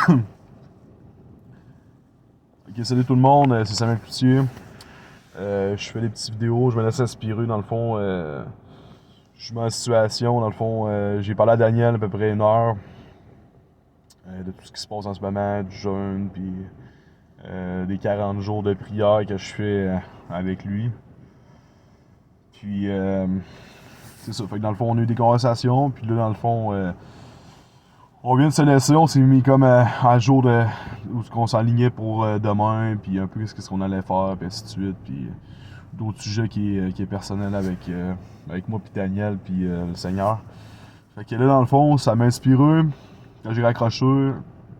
Ok, salut tout le monde, c'est Samuel Cloutier. Je fais des petites vidéos, je me laisse inspirer dans le fond. Je suis en situation, dans le fond. J'ai parlé à Daniel à peu près 1 heure de tout ce qui se passe en ce moment, du jeûne, puis des 40 jours de prière que je fais avec lui. Puis c'est ça, fait que dans le fond, on a eu des conversations, puis là, dans le fond, on vient de se laisser, on s'est mis comme à jour de où on s'alignait pour demain, puis un peu ce qu'on allait faire, puis ainsi de suite, puis d'autres sujets qui est personnel avec moi, puis Daniel, puis le Seigneur. Fait que là, dans le fond, ça m'a inspiré. Quand j'ai raccroché,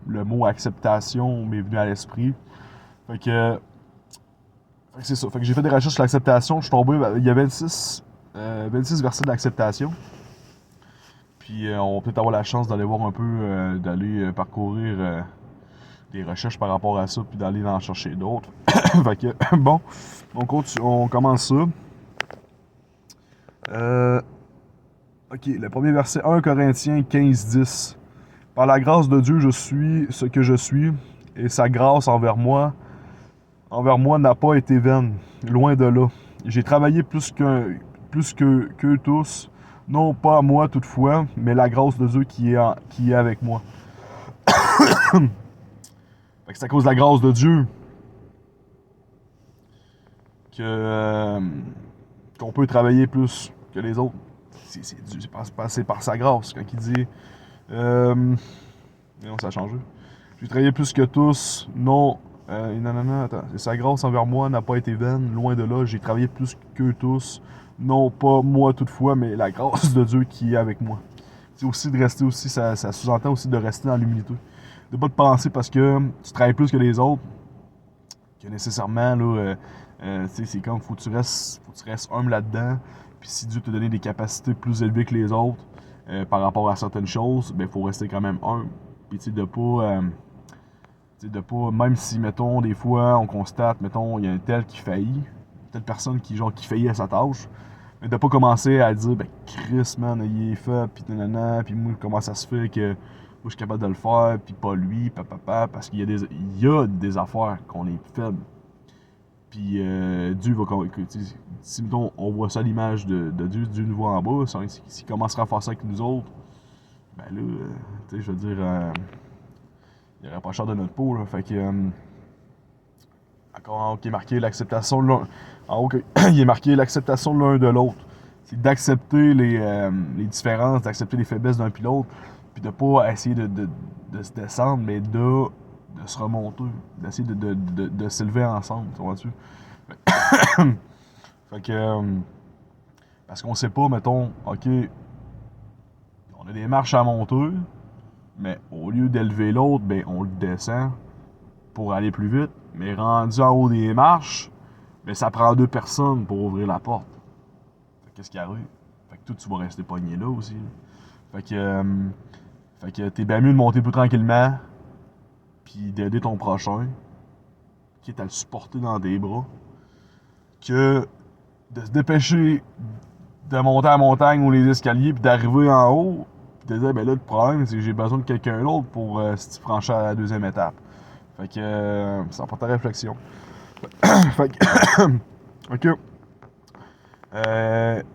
le mot acceptation m'est venu à l'esprit. Fait que c'est ça. Fait que j'ai fait des recherches sur l'acceptation. Je suis tombé, il y a 26 versets d'acceptation. Puis on va peut-être avoir la chance d'aller voir un peu, d'aller parcourir des recherches par rapport à ça, puis d'aller en chercher d'autres. Fait que, bon, on commence ça. Ok, le premier verset, 1 Corinthiens 15-10. Par la grâce de Dieu, je suis ce que je suis, et sa grâce envers moi n'a pas été vaine, loin de là. J'ai travaillé plus qu'eux tous, non pas moi toutefois, mais la grâce de Dieu qui est avec moi. Fait que c'est à cause de la grâce de Dieu que qu'on peut travailler plus que les autres. C'est par sa grâce. Quand il dit non, ça a changé. J'ai travaillé plus que tous. Non. Non, attends. Sa grâce envers moi n'a pas été vaine. Loin de là, j'ai travaillé plus qu'eux tous. Non, pas moi toutefois, mais la grâce de Dieu qui est avec moi. C'est aussi de rester aussi, ça sous-entend aussi de rester dans l'humilité. De pas te penser parce que tu travailles plus que les autres, que nécessairement, là, c'est comme, faut que tu restes humble là-dedans. Puis si Dieu t'a donné des capacités plus élevées que les autres par rapport à certaines choses, ben, faut rester quand même humble. Puis tu sais, de pas, même si, mettons, des fois, on constate, mettons, il y a un tel qui faillit, une telle personne qui faillit à sa tâche, mais de pas commencer à dire, ben, Chris, man, il est fait, pis nanana, pis moi, comment ça se fait que moi, je suis capable de le faire, pis pas lui, papa, parce qu'il y a des affaires qu'on est faible. Puis Dieu va. Si, mettons, on voit ça à l'image de Dieu, Dieu nous voit en bas, s'il commencera à faire ça avec nous autres, ben là, tu sais, je veux dire. Il n'y aurait pas cher de notre peau, là. Fait que. Encore en haut qui est marqué l'acceptation de l'un. En haut, il est marqué l'acceptation de l'un de l'autre. C'est d'accepter les différences, d'accepter les faiblesses d'un puis l'autre, puis de pas essayer de se descendre, mais de se remonter, d'essayer de s'élever ensemble, tu vois-tu? Fait que. Parce qu'on sait pas, mettons, ok, on a des marches à monter, mais au lieu d'élever l'autre, ben on le descend pour aller plus vite. Mais rendu en haut des marches, ben ça prend 2 personnes pour ouvrir la porte. Fait qu'est-ce qui arrive? Fait que toi, tu vas rester pogné là aussi. Fait que t'es bien mieux de monter plus tranquillement, puis d'aider ton prochain, quitte à le supporter dans tes bras, que de se dépêcher de monter à la montagne ou les escaliers, puis d'arriver en haut, puis de dire, ben là, le problème, c'est que j'ai besoin de quelqu'un d'autre pour si tu franchis à la deuxième étape. Fait que ça porte ta réflexion. Fait que, ok.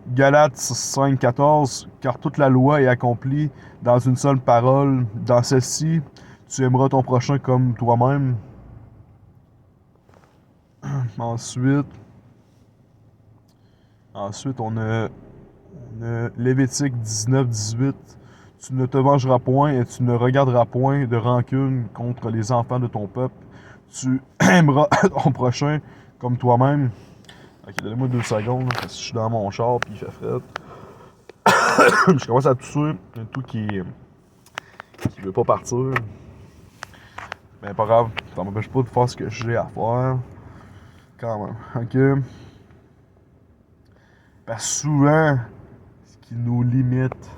Galates 5,14. Car toute la loi est accomplie dans une seule parole. Dans celle-ci, tu aimeras ton prochain comme toi-même. Ensuite, on a Lévitique 19-18. Tu ne te vengeras point et tu ne regarderas point de rancune contre les enfants de ton peuple. Tu aimeras ton prochain comme toi-même. Ok, donnez-moi 2 secondes, là, parce que je suis dans mon char puis il fait fret. Je commence à tousser. Un tout qui veut pas partir. Mais pas grave, ça m'empêche pas de faire ce que j'ai à faire. Quand même. Ok. Parce que souvent, ce qui nous limite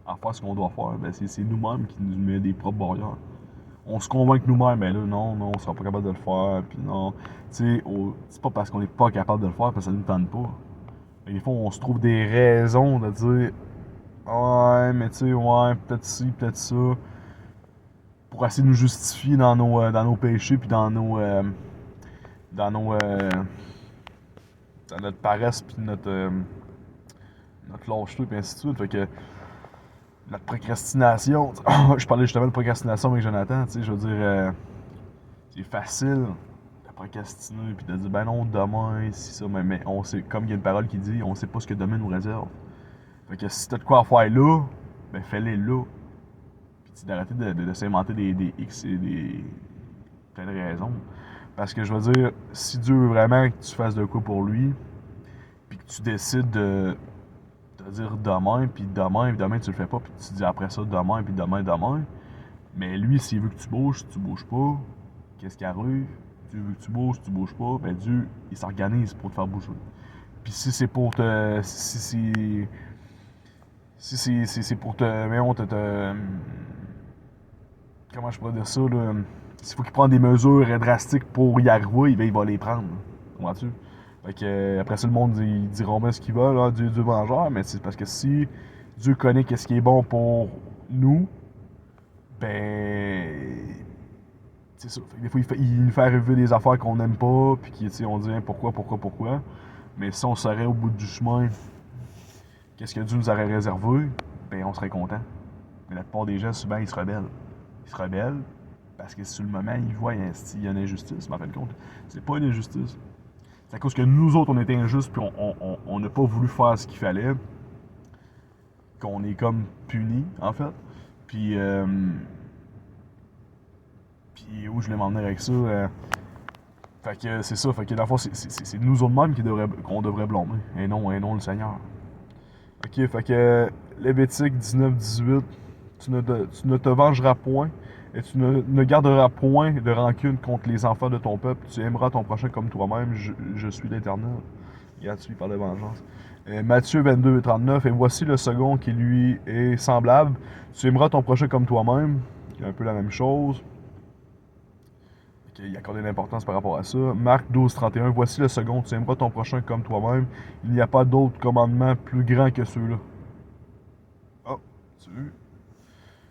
à faire ce qu'on doit faire, ben c'est nous-mêmes qui nous met des propres barrières. On se convainc nous-mêmes, ben là, non, on sera pas capable de le faire, puis non. Tu sais, c'est pas parce qu'on est pas capable de le faire, parce que ça nous tente pas. Et des fois, on se trouve des raisons de dire, ouais, mais tu sais, ouais, peut-être ci, peut-être ça. pour essayer de nous justifier dans nos péchés, puis dans dans nos, dans notre paresse, puis notre lâcheté, puis ainsi de suite. Fait que notre procrastination, je parlais justement de procrastination avec Jonathan, tu sais, je veux dire, c'est facile de procrastiner, puis de dire, ben non, demain, si ça, mais on sait, comme il y a une parole qui dit, on sait pas ce que demain nous réserve. Fait que si t'as de quoi à faire là, ben fais-les là. Puis d'arrêter de s'inventer des X et des plein de raisons. Parce que je veux dire, si Dieu veut vraiment que tu fasses de quoi pour lui, puis que tu décides de dire demain, puis demain tu le fais pas, puis tu dis après ça demain, puis demain, mais lui, s'il veut que tu bouges pas, qu'est-ce qui arrive? Dieu veut que tu bouges pas, ben Dieu, il s'organise pour te faire bouger. Puis si c'est pour te. Si c'est pour te. Mais on comment je pourrais dire ça, là? S'il faut qu'il prenne des mesures drastiques pour y arriver, ben il va les prendre. Comprends-tu? Fait que, après ça, le monde ils diront bien ce qu'ils veulent, là, Dieu vengeur, mais c'est parce que si Dieu connaît qu'est-ce qui est bon pour nous, ben. C'est ça. Fait que des fois, il nous fait arriver des affaires qu'on n'aime pas, puis on dit hein, pourquoi. Mais si on serait au bout du chemin, qu'est-ce que Dieu nous aurait réservé, ben on serait content. Mais la plupart des gens, souvent, ils se rebellent. Ils se rebellent parce que sur le moment, ils voient qu'il y a une injustice. Mais en fin de compte, c'est pas une injustice. C'est à cause que nous autres, on était injustes, puis on n'a pas voulu faire ce qu'il fallait, qu'on est comme punis, en fait. Puis, puis où je voulais m'en venir avec ça, fait que c'est ça. Fait que dans le fond, c'est nous autres mêmes qu'on devrait blâmer, et non le Seigneur. Ok, fait que Lévitique 19-18, tu ne te vengeras point et tu ne garderas point de rancune contre les enfants de ton peuple. Tu aimeras ton prochain comme toi-même. Je suis l'Éternel. Regarde-tu, il parle de vengeance. Matthieu 22-39, et voici le second qui lui est semblable. Tu aimeras ton prochain comme toi-même. C'est un peu la même chose. Il accorde de l'importance par rapport à ça. Marc 12-31, voici le second. Tu aimeras ton prochain comme toi-même. Il n'y a pas d'autre commandement plus grand que ceux-là. Oh, tu veux?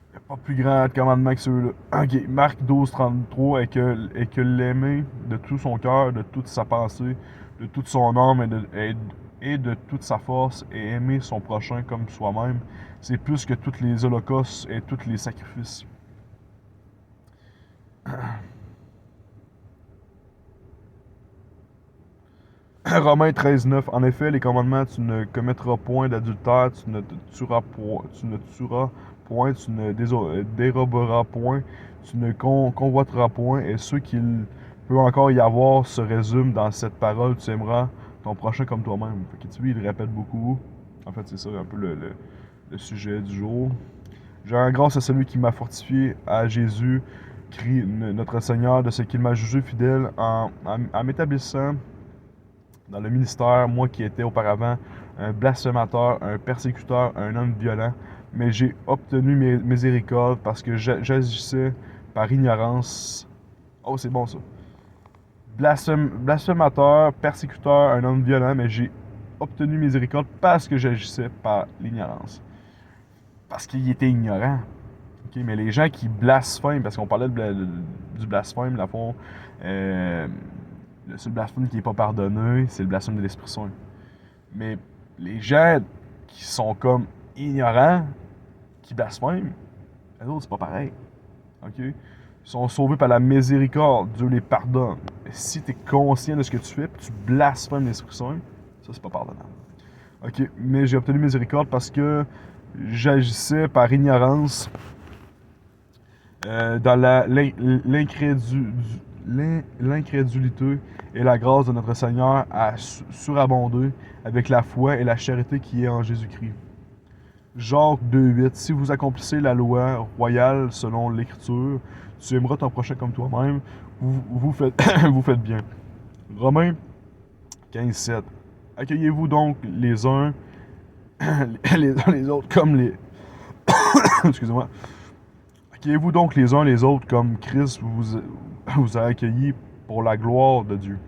Il n'y a pas plus grand commandement que ceux-là. Ok, Marc 12-33 est que l'aimer de tout son cœur, de toute sa pensée, de toute son âme et de toute sa force et aimer son prochain comme soi-même, c'est plus que tous les holocaustes et tous les sacrifices. Romains 13-9. En effet, les commandements, tu ne commettras point d'adultère, tu ne tueras point, tu ne déroberas point, tu ne convoiteras point, et ce qu'il peut encore y avoir se résume dans cette parole, tu aimeras ton prochain comme toi-même. Fait que tu vois, il répète beaucoup. En fait, c'est ça un peu le sujet du jour. J'ai un grâce à celui qui m'a fortifié, à Jésus, crie notre Seigneur, de ce qu'il m'a jugé fidèle en m'établissant dans le ministère, moi qui étais auparavant un blasphémateur, un persécuteur, un homme violent, mais j'ai obtenu miséricorde parce que j'agissais par ignorance. Oh, c'est bon ça. Blasphémateur, persécuteur, un homme violent, mais j'ai obtenu miséricorde parce que j'agissais par l'ignorance. Parce qu'il était ignorant. Okay? Mais les gens qui blasphèment, parce qu'on parlait du blasphème, dans le fond, le seul blasphème qui n'est pas pardonné, c'est le blasphème de l'Esprit Saint. Mais les gens qui sont comme ignorants, qui blasphèment, les autres, c'est pas pareil. OK? Ils sont sauvés par la miséricorde. Dieu les pardonne. Mais si tu es conscient de ce que tu fais, puis tu blasphèmes l'Esprit Saint, ça, c'est pas pardonnable. OK? Mais j'ai obtenu miséricorde parce que j'agissais par ignorance dans l'incrédulité et la grâce de notre Seigneur a surabondé avec la foi et la charité qui est en Jésus-Christ. Jacques 2,8. Si vous accomplissez la loi royale selon l'Écriture, tu aimeras ton prochain comme toi-même, vous faites bien. Romains 15,7. Accueillez-vous donc les uns les autres comme les. Excusez-moi. Accueillez-vous donc les uns les autres comme Christ vous a accueillis pour la gloire de Dieu.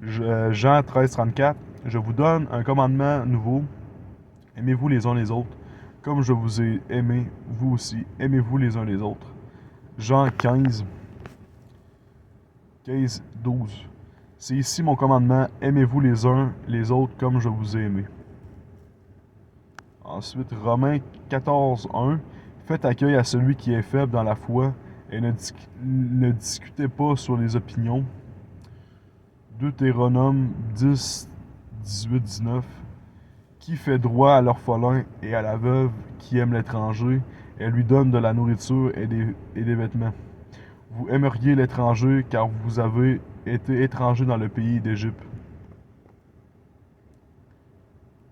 Jean 13,34. Je vous donne un commandement nouveau. Aimez-vous les uns les autres. Comme je vous ai aimé, vous aussi, aimez-vous les uns les autres. Jean 15, 12. C'est ici mon commandement, aimez-vous les uns les autres comme je vous ai aimé. Ensuite, Romains 14, 1. Faites accueil à celui qui est faible dans la foi et ne discutez pas sur les opinions. Deutéronome 10, 18, 19. Qui fait droit à l'orphelin et à la veuve qui aime l'étranger et lui donne de la nourriture et des vêtements. Vous aimeriez l'étranger car vous avez été étranger dans le pays d'Égypte.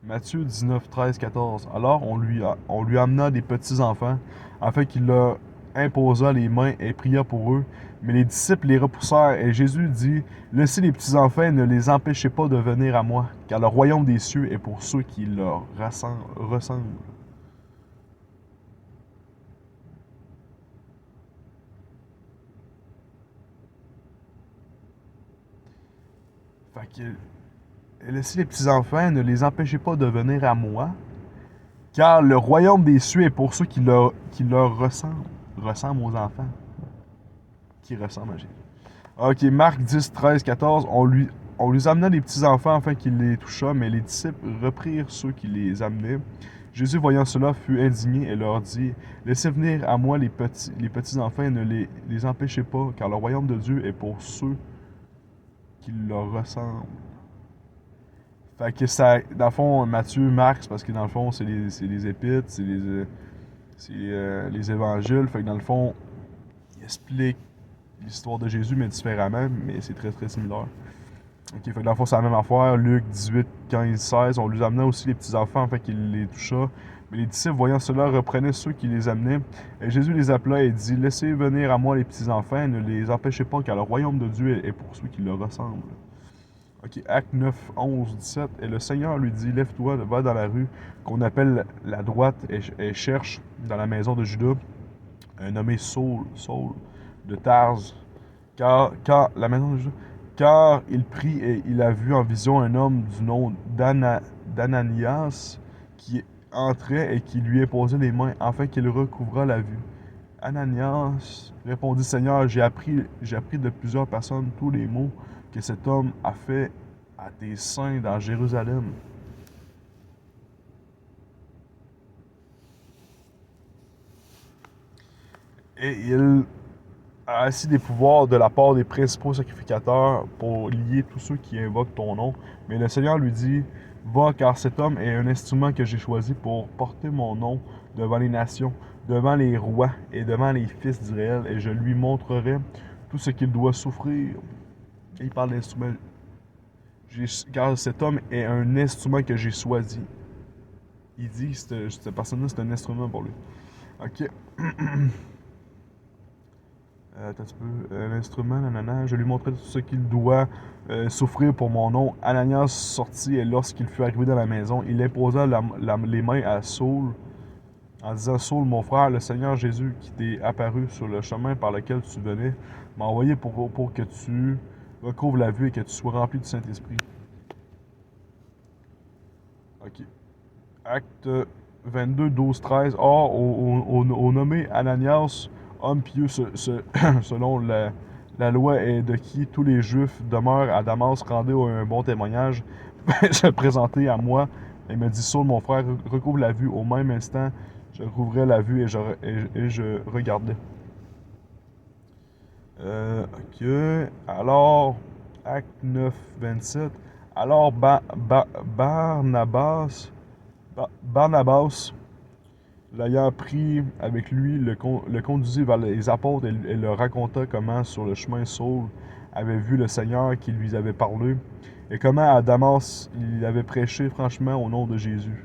Matthieu 19, 13, 14. Alors on lui amena des petits-enfants, afin qu'il leur imposa les mains et pria pour eux. Mais les disciples les repoussèrent, et Jésus dit, laissez les petits-enfants et ne les empêchez pas de venir à moi, car le royaume des cieux est pour ceux qui leur ressemblent. Fait que, laissez les petits-enfants, ne les empêchez pas de venir à moi, car le royaume des cieux est pour ceux qui leur ressemblent aux enfants, qui ressemblent à Jésus. Ok, Marc 10, 13, 14, on lui amena les petits-enfants afin qu'il les touchât, mais les disciples reprirent ceux qui les amenaient. Jésus, voyant cela, fut indigné et leur dit, laissez venir à moi les petits-enfants et ne les empêchez pas, car le royaume de Dieu est pour ceux qui leur ressemblent. Fait que ça, dans le fond, Matthieu, Marc, c'est parce que dans le fond, c'est les épîtres, c'est les évangiles. Fait que dans le fond, il explique l'histoire de Jésus, mais différemment, mais c'est très très similaire. Ok, fait que dans le fond, c'est la même affaire. Luc 18, 15, 16. On lui amena aussi les petits-enfants afin qu'il les touchât. Mais les disciples, voyant cela, reprenaient ceux qui les amenaient. Et Jésus les appela et dit, laissez venir à moi les petits-enfants, ne les empêchez pas, car le royaume de Dieu est pour ceux qui le ressemblent. Ok, Acte 9, 11, 17. Et le Seigneur lui dit, lève-toi, va dans la rue qu'on appelle la droite et cherche dans la maison de Judas un nommé Saul de Tarse, car la maison de Judas, car il prit et il a vu en vision un homme du nom d'Ananias qui entrait et qui lui imposait les mains afin qu'il recouvrât la vue. Ananias répondit, Seigneur, j'ai appris de plusieurs personnes tous les maux que cet homme a fait à tes saints dans Jérusalem. Et il a assis des pouvoirs de la part des principaux sacrificateurs pour lier tous ceux qui invoquent ton nom. Mais le Seigneur lui dit, va, car cet homme est un instrument que j'ai choisi pour porter mon nom devant les nations, devant les rois et devant les fils d'Israël, et je lui montrerai tout ce qu'il doit souffrir. Et il parle d'instrument. Car cet homme est un instrument que j'ai choisi. Il dit que cette personne-là, c'est un instrument pour lui. Ok. Attends un petit peu. L'instrument, nanana. Je lui montrai tout ce qu'il doit souffrir pour mon nom. Ananias sortit et lorsqu'il fut arrivé dans la maison, il imposa les mains à Saul en disant, Saul, mon frère, le Seigneur Jésus qui t'est apparu sur le chemin par lequel tu venais, m'a envoyé pour que tu recouvres la vue et que tu sois rempli du Saint-Esprit. Ok. Acte 22, 12, 13. Or, au nommé Ananias, homme pieux selon la loi et de qui tous les Juifs demeurent à Damas, rendaient un bon témoignage, se présenter à moi et me dit, Saul, mon frère, recouvre la vue. Au même instant, je rouvrais la vue et je regardais. Ok. Alors, acte 9, 27. Alors Barnabas, l'ayant pris avec lui, le conduisit vers les apôtres et leur raconta comment, sur le chemin, Saul avait vu le Seigneur qui lui avait parlé, et comment à Damas, il avait prêché franchement au nom de Jésus.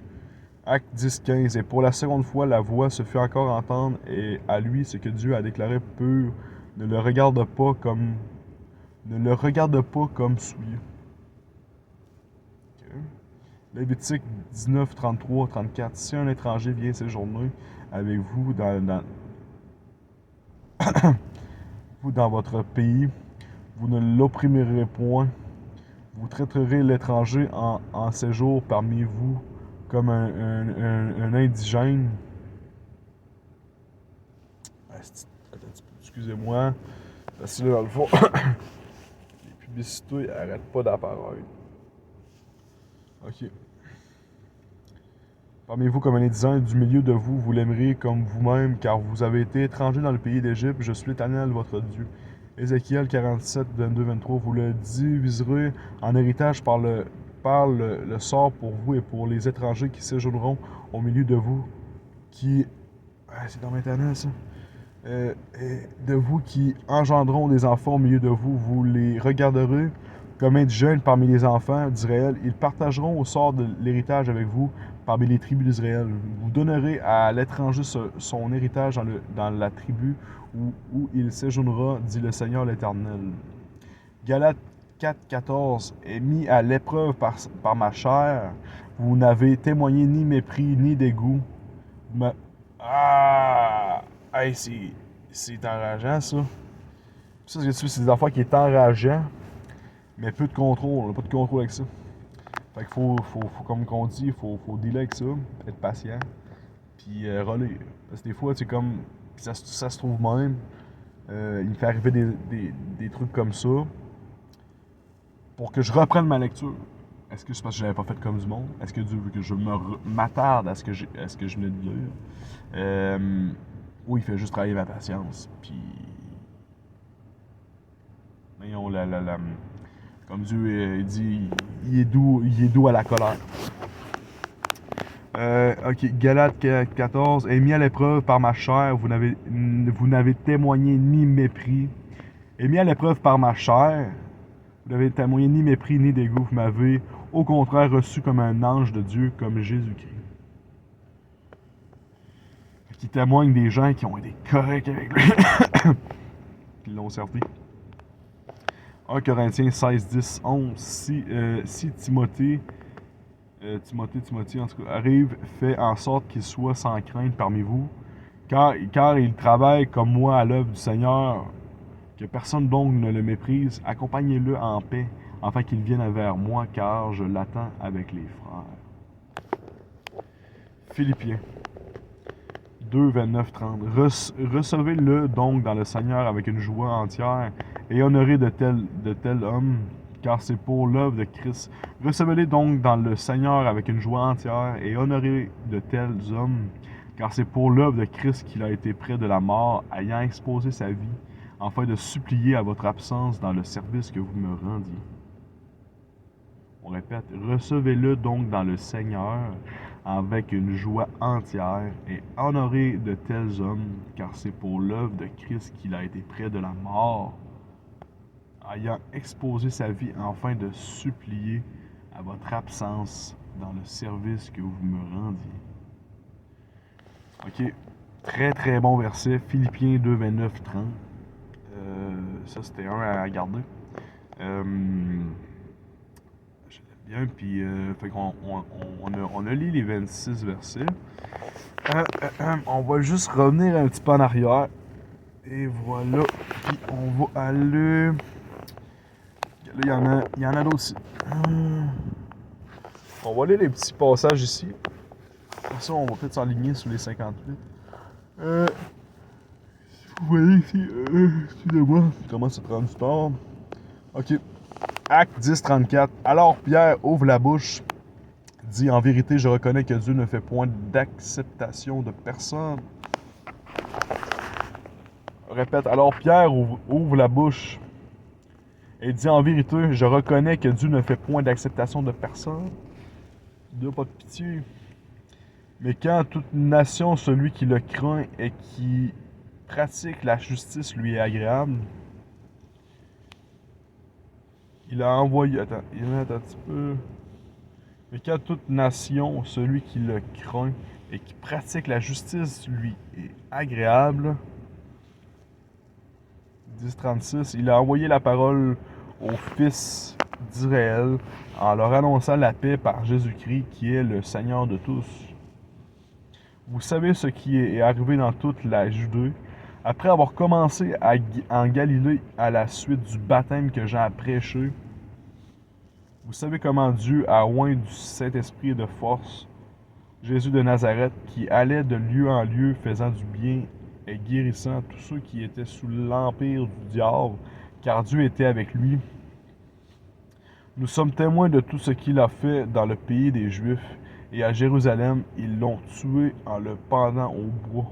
Acte 10, 15. Et pour la seconde fois, la voix se fit encore entendre, et à lui, ce que Dieu a déclaré pur, ne le regarde pas comme souillé. Okay. Lévitique 19, 33, 34. Si un étranger vient séjourner avec vous dans votre pays, vous ne l'opprimerez point. Vous traiterez l'étranger en séjour parmi vous comme un indigène. Attends un petit peu, excusez-moi. Parce que là, dans le fond, les publicités n'arrêtent pas d'apparaître. OK. Parmi vous, comme un disant, du milieu de vous, vous l'aimerez comme vous-même, car vous avez été étranger dans le pays d'Égypte, je suis l'Éternel, votre Dieu. Ézéchiel 47, 22, 23, vous le diviserez en héritage par le sort pour vous et pour les étrangers qui séjourneront au milieu de vous, qui... Ah, c'est dans maintenant, ça. De vous qui engendreront des enfants au milieu de vous, vous les regarderez comme indigènes parmi les enfants d'Israël. Ils partageront au sort de l'héritage avec vous parmi les tribus d'Israël. Vous donnerez à l'étranger son héritage dans la tribu où il séjournera, dit le Seigneur l'Éternel. Galates 4, 14 est mis à l'épreuve par ma chair. Vous n'avez témoigné ni mépris ni dégoût. Hey, c'est enrageant, ça. Ça, c'est des affaires qui est enrageant, mais peu de contrôle. On n'a pas de contrôle avec ça. Fait qu'il faut comme on dit, faut dealer avec ça, être patient, puis relire. Parce que des fois, c'est comme, ça se trouve même, il me fait arriver des trucs comme ça pour que je reprenne ma lecture. Est-ce que c'est parce que je l'avais pas fait comme du monde? Est-ce que Dieu veut que je m'attarde à ce que je venais de lire? Ou il fait juste travailler ma patience, puis... Voyons, comme Dieu il dit, il est doux à la colère. Ok, Galates 14, est mis à l'épreuve par ma chair, vous n'avez témoigné ni mépris. Est mis à l'épreuve par ma chair, vous n'avez témoigné ni mépris ni dégoût, vous m'avez au contraire reçu comme un ange de Dieu, comme Jésus-Christ. Qui témoigne des gens qui ont été corrects avec lui, qui l'ont servi. 1 Corinthiens 16, 10, 11. Si Timothée, en tout cas, arrive, fait en sorte qu'il soit sans crainte parmi vous, car il travaille comme moi à l'œuvre du Seigneur, que personne donc ne le méprise, accompagnez-le en paix, afin qu'il vienne vers moi, car je l'attends avec les frères. Philippiens 2, 29, 30. Recevez-le donc dans le Seigneur avec une joie entière et honorez de tels hommes, car c'est pour l'œuvre de Christ. Recevez-les donc dans le Seigneur avec une joie entière et honorez de tels hommes, car c'est pour l'œuvre de Christ qu'il a été près de la mort, ayant exposé sa vie, afin de supplier à votre absence dans le service que vous me rendiez. On répète, recevez-le donc dans le Seigneur avec une joie entière et honorez de tels hommes, car c'est pour l'œuvre de Christ qu'il a été près de la mort, ayant exposé sa vie afin de supplier à votre absence dans le service que vous me rendiez. Ok, très très bon verset, Philippiens 2, 29, 30. Ça c'était un à garder. Bien, puis fait qu'on on a lu les 26 versets. On va juste revenir un petit peu en arrière. Et voilà. Puis on va aller. Là, il y en a d'autres ici. On va aller les petits passages ici. Après ça, on va peut-être s'aligner sur les 58. Vous voyez ici. Excusez-moi, je commence à prendre du temps. Ok. Acte 10, 34. Alors Pierre ouvre la bouche, dit en vérité, je reconnais que Dieu ne fait point d'acceptation de personne. Répète, alors Pierre ouvre la bouche et dit en vérité, je reconnais que Dieu ne fait point d'acceptation de personne. Dieu n'a pas de pitié. Mais quand toute nation, celui qui le craint et qui pratique la justice lui est agréable, il a envoyé... Attends, un petit peu... Mais quand toute nation, celui qui le craint et qui pratique la justice lui est agréable, 10.36, il a envoyé la parole aux fils d'Israël en leur annonçant la paix par Jésus-Christ qui est le Seigneur de tous. Vous savez ce qui est arrivé dans toute la Judée. Après avoir commencé en Galilée à la suite du baptême que Jean a prêché, vous savez comment Dieu a oint du Saint-Esprit et de force Jésus de Nazareth, qui allait de lieu en lieu faisant du bien et guérissant tous ceux qui étaient sous l'empire du diable, car Dieu était avec lui. Nous sommes témoins de tout ce qu'il a fait dans le pays des Juifs, et à Jérusalem, ils l'ont tué en le pendant au bois.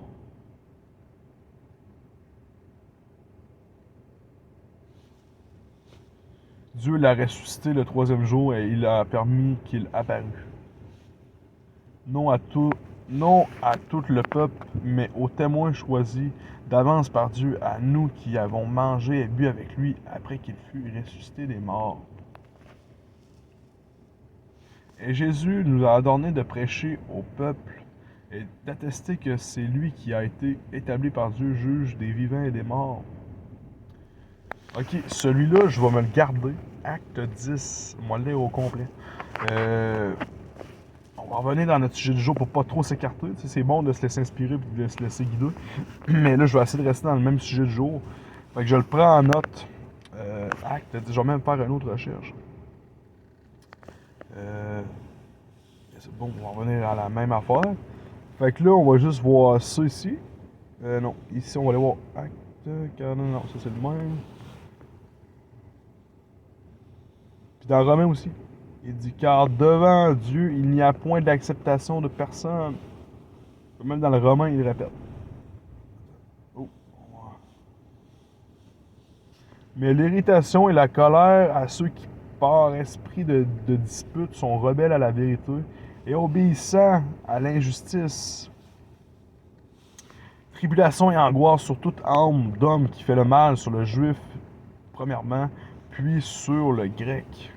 Dieu l'a ressuscité le troisième jour et il a permis qu'il apparût. Non à tout le peuple, mais aux témoins choisis d'avance par Dieu, à nous qui avons mangé et bu avec lui après qu'il fut ressuscité des morts. Et Jésus nous a ordonné de prêcher au peuple et d'attester que c'est lui qui a été établi par Dieu, juge des vivants et des morts. Ok, celui-là, je vais me le garder. Acte 10, moi le lire au complet. On va revenir dans notre sujet du jour pour pas trop s'écarter. Tu sais, c'est bon de se laisser inspirer et de se laisser guider. Mais là, je vais essayer de rester dans le même sujet du jour. Fait que je le prends en note. Acte 10, je vais même faire une autre recherche. C'est bon, on va revenir à la même affaire. Fait que là, on va juste voir ça ici. Non, ici, on va aller voir acte. Non, ça c'est le même. Puis dans Romains aussi, il dit car devant Dieu, il n'y a point d'acceptation de personne. Même dans le Romain, il répète. Oh. Mais l'irritation et la colère à ceux qui, par esprit de dispute, sont rebelles à la vérité et obéissant à l'injustice. Tribulation et angoisse sur toute âme d'homme qui fait le mal, sur le juif, premièrement, puis sur le grec.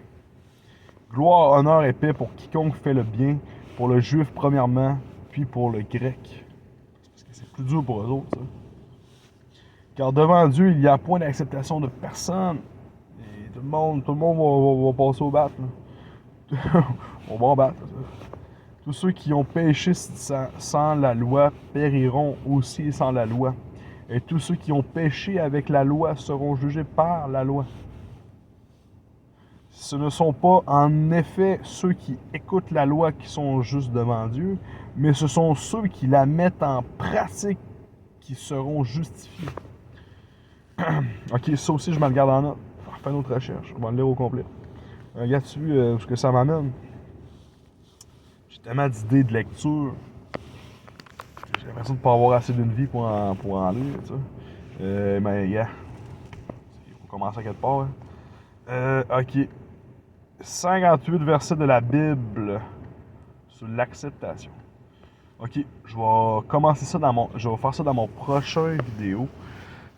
Gloire, honneur et paix pour quiconque fait le bien, pour le juif premièrement, puis pour le grec. Parce que c'est plus dur pour eux autres, ça. Car devant Dieu, il n'y a point d'acceptation de personne. Et tout le monde va passer au bat. On va en battre. Tous ceux qui ont péché sans la loi périront aussi sans la loi. Et tous ceux qui ont péché avec la loi seront jugés par la loi. Ce ne sont pas en effet ceux qui écoutent la loi qui sont justes devant Dieu, mais ce sont ceux qui la mettent en pratique qui seront justifiés. Ok, ça aussi je me le garde en note. On va faire une autre recherche. On va le lire au complet. Regarde-tu où ce que ça m'amène? J'ai tellement d'idées de lecture. J'ai l'impression de ne pas avoir assez d'une vie pour en lire, tu sais. Mais, yeah. Il faut commencer à quelque part. Ok. 58 versets de la Bible sur l'acceptation. Ok, je vais commencer ça je vais faire ça dans mon prochain vidéo.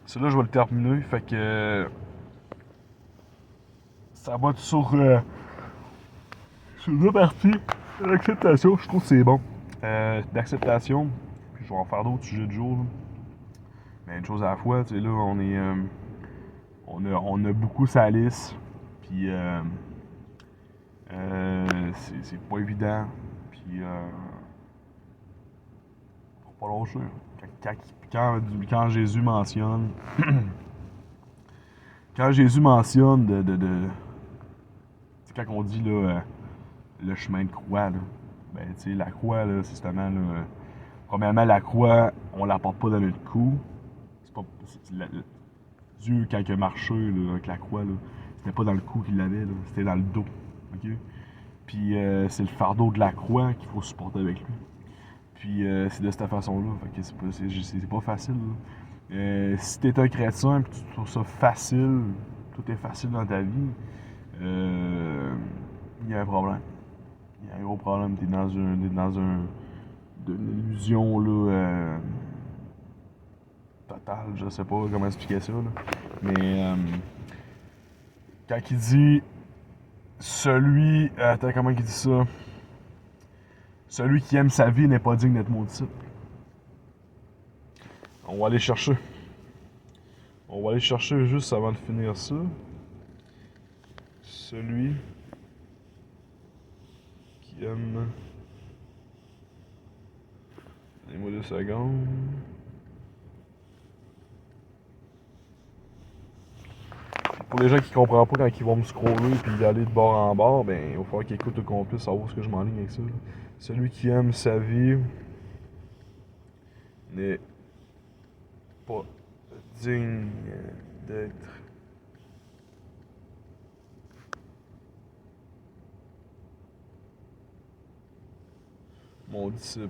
Celui-là, je vais le terminer. Fait que ça va être sur deux parties. L'acceptation, je trouve que c'est bon. D'acceptation. Puis je vais en faire d'autres sujets du jour. Là. Mais une chose à la fois, tu sais, là, on a beaucoup sa liste. Puis c'est pas évident. Puis faut pas lâcher. Quand Jésus mentionne quand Jésus mentionne quand on dit là, le chemin de croix, là, ben tu sais, la croix, là, c'est justement là, premièrement, la croix, on la porte pas dans notre cou. C'est pas, Dieu, quand il a marché là, avec la croix, là, c'était pas dans le cou qu'il l'avait, là, c'était dans le dos. Okay? Puis c'est le fardeau de la croix qu'il faut supporter avec lui. Puis c'est de cette façon-là. Fait que c'est pas facile. Si t'es un chrétien et que tu trouves ça facile, tout est facile dans ta vie, il y a un problème. Il y a un gros problème. T'es dans une illusion là, totale. Je sais pas comment expliquer ça. Là. Mais quand il dit celui. Attends, comment il dit ça? Celui qui aime sa vie n'est pas digne d'être maudit. On va aller chercher. On va aller chercher juste avant de finir ça. Celui qui aime. Donnez-moi 2 secondes. Pour les gens qui comprennent pas quand ils vont me scroller puis aller de bord en bord, ben il va falloir qu'ils écoutent au complet, savoir ce que je m'enligne avec ça. Là. Celui qui aime sa vie n'est pas digne d'être mon disciple.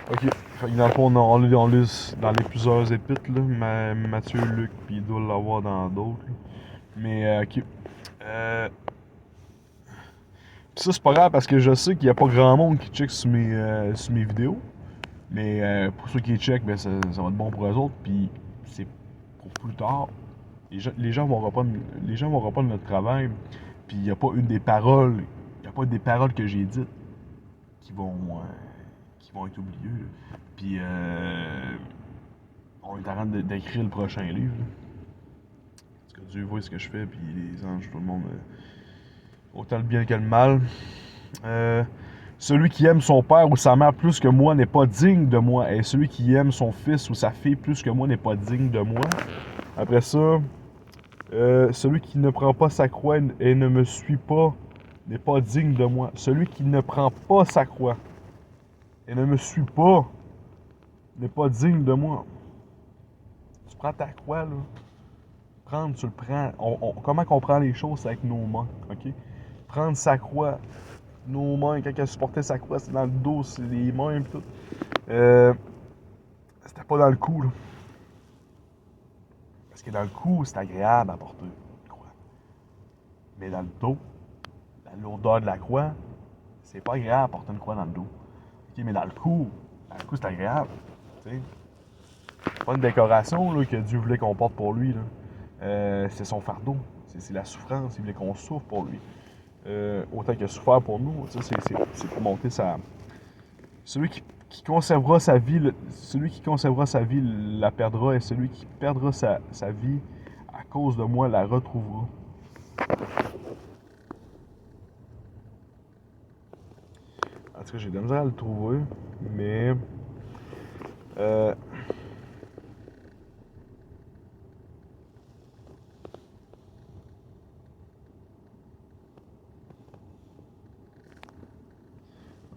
Ok, fait que dans le fond, on liste dans les plusieurs épîtres, là, Matthieu, Luc, puis il doit l'avoir dans d'autres. Là. Mais, ok. Pis ça, c'est pas grave parce que je sais qu'il y a pas grand monde qui check sur mes vidéos. Mais pour ceux qui check, ben, ça va être bon pour eux autres. Puis c'est pour plus tard. Les gens vont reprendre notre travail. Puis il n'y a pas une des paroles. Il n'y a pas une des paroles que j'ai dites qui vont, qui vont être oubliées. Là. Puis on est en train d'écrire le prochain livre. Là. Parce que Dieu voit ce que je fais. Puis les anges, tout le monde. Autant le bien que le mal. Celui qui aime son père ou sa mère plus que moi n'est pas digne de moi. Et celui qui aime son fils ou sa fille plus que moi n'est pas digne de moi. Après ça, celui qui ne prend pas sa croix et ne me suit pas n'est pas digne de moi. Celui qui ne prend pas sa croix et ne me suit pas n'est pas digne de moi. Tu prends ta croix, là. Prendre, tu le prends. Comment qu'on prend les choses, c'est avec nos mains, ok? Prendre sa croix, nos mains, quand elle supportait sa croix, c'est dans le dos, c'est les mains et tout. C'était pas dans le cou, là. Parce que dans le cou, c'est agréable à porter une croix. Mais dans le dos, la lourdeur de la croix, c'est pas agréable à porter une croix dans le dos. Ok, mais dans le cou, c'est agréable. T'sais. C'est pas une décoration là, que Dieu voulait qu'on porte pour lui. Là. C'est son fardeau. C'est la souffrance. Il voulait qu'on souffre pour lui. Autant qu'il a souffert pour nous. C'est pour monter sa. Celui qui conservera sa vie, celui qui conservera sa vie la perdra, et celui qui perdra sa vie à cause de moi la retrouvera. En tout cas, j'ai de la misère à le trouver, mais. Euh,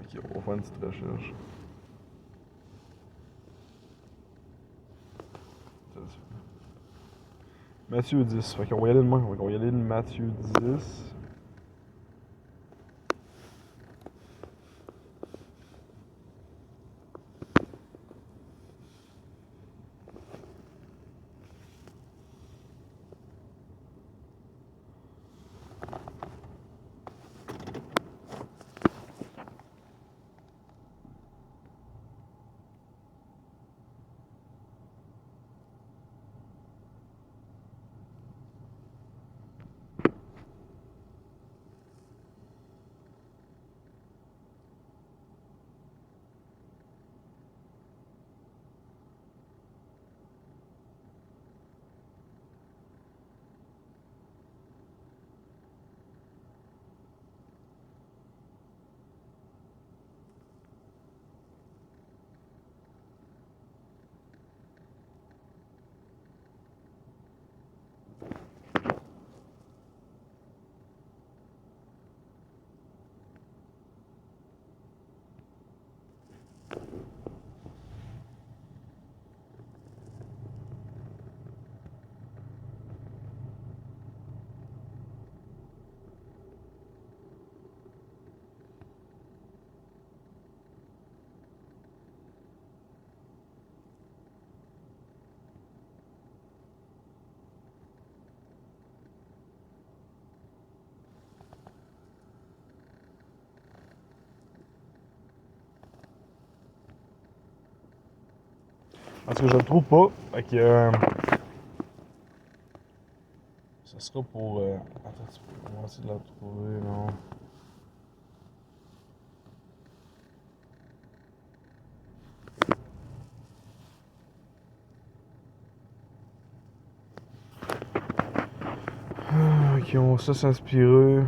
ok, on va faire une petite recherche. Matthieu 10. Fait qu'on va y aller de main. On va y aller de Matthieu 10. Parce que je le trouve pas. Fait que. Ça sera pour. Attends, on va essayer de la trouver, non. Ok, on va ça s'inspirer.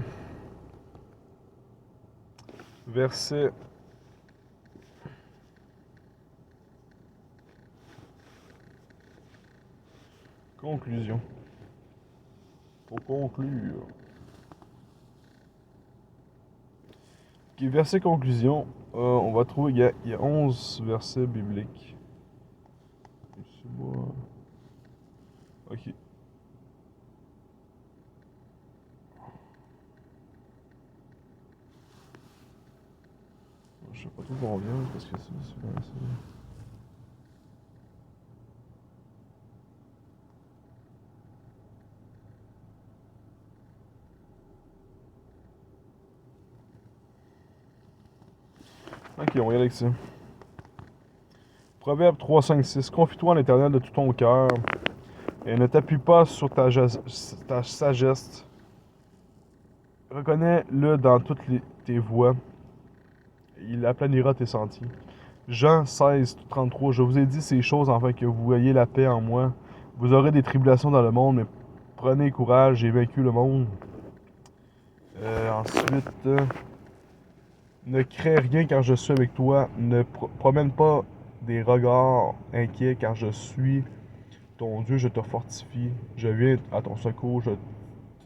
Verset. Conclusion. Pour conclure. Ok, verset conclusion. On va trouver, il y a 11 versets bibliques. C'est moi. Ok. Je sais pas trop combien, parce que c'est. Ok, on va y aller avec ça. Proverbe 3, 5, 6. Confie-toi en l'Éternel de tout ton cœur et ne t'appuie pas sur ta sagesse. Reconnais-le dans toutes tes voies. Il aplanira tes sentiers. Jean 16, 33. Je vous ai dit ces choses afin que vous voyiez la paix en moi. Vous aurez des tribulations dans le monde, mais prenez courage, j'ai vaincu le monde. Ensuite, ne crains rien car je suis avec toi. Ne promène pas des regards inquiets car je suis ton Dieu, je te fortifie. Je viens à ton secours, je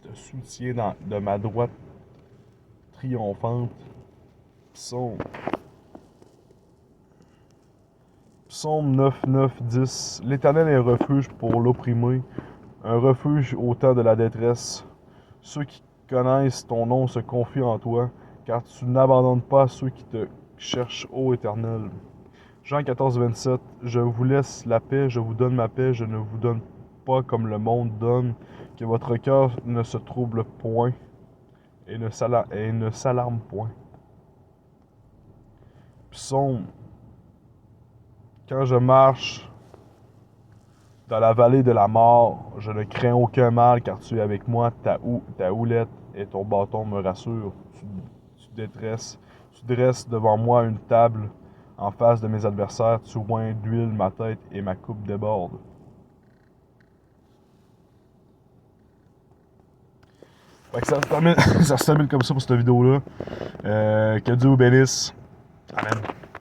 te soutiens de ma droite triomphante. Psaume. Psaume 9, 9, 10. L'Éternel est un refuge pour l'opprimé, un refuge au temps de la détresse. Ceux qui connaissent ton nom se confient en toi, car tu n'abandonnes pas ceux qui te cherchent, ô Éternel. Jean 14, 27. Je vous laisse la paix, je vous donne ma paix, je ne vous donne pas comme le monde donne, que votre cœur ne se trouble point et ne s'alarme point. Psaume. Quand je marche dans la vallée de la mort, je ne crains aucun mal, car tu es avec moi, ta houlette et ton bâton me rassurent. Tu dresses devant moi une table en face de mes adversaires, tu oins d'huile ma tête et ma coupe déborde. Fait que ça se termine comme ça pour cette vidéo-là. Que Dieu vous bénisse. Amen.